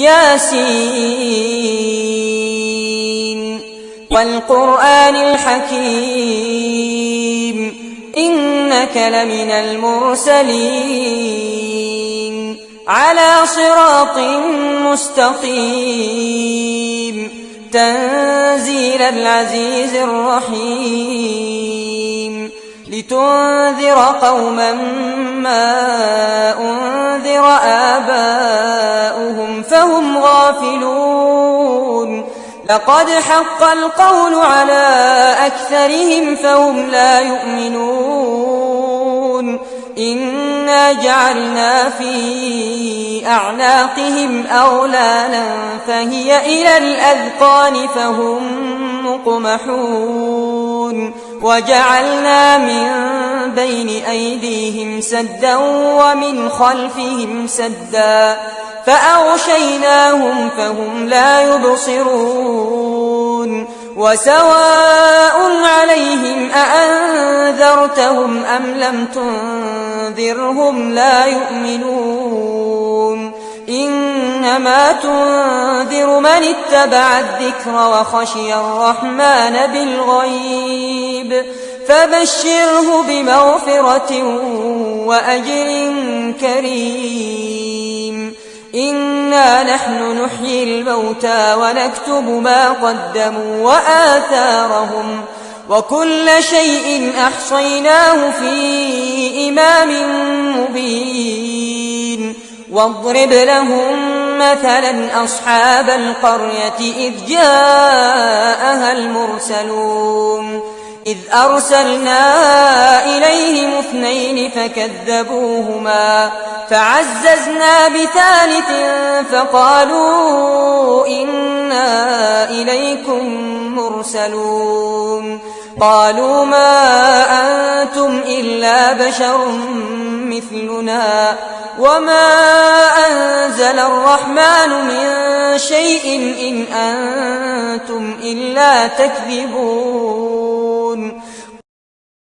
ياسين والقرآن الحكيم إنك لمن المرسلين على صراط مستقيم تنزيل العزيز الرحيم لتنذر قوما ما أنذر آباؤهم فهم غافلون لقد حق القول على أكثرهم فهم لا يؤمنون إنا جعلنا في أعناقهم أغلالا فهي إلى الأذقان فهم مقمحون وجعلنا من بين أيديهم سدا ومن خلفهم سدا فأغشيناهم فهم لا يبصرون وسواء عليهم أأنذرتهم أم لم تنذرهم لا يؤمنون إنما تنذر من اتبع الذكر وخشي الرحمن بالغيب فبشره بمغفرة وأجر كريم إنا نحن نحيي الموتى ونكتب ما قدموا وآثارهم وكل شيء أحصيناه في إمام مبين واضرب لهم مثلا أصحاب القرية إذ جاءها المرسلون إذ أرسلنا إليهم 2 فكذبوهما فعززنا بثالث فقالوا إنا إليكم مرسلون قالوا ما أنتم إلا بشر مثلنا وما أنزل الرحمن من شيء إن أنتم إلا تكذبون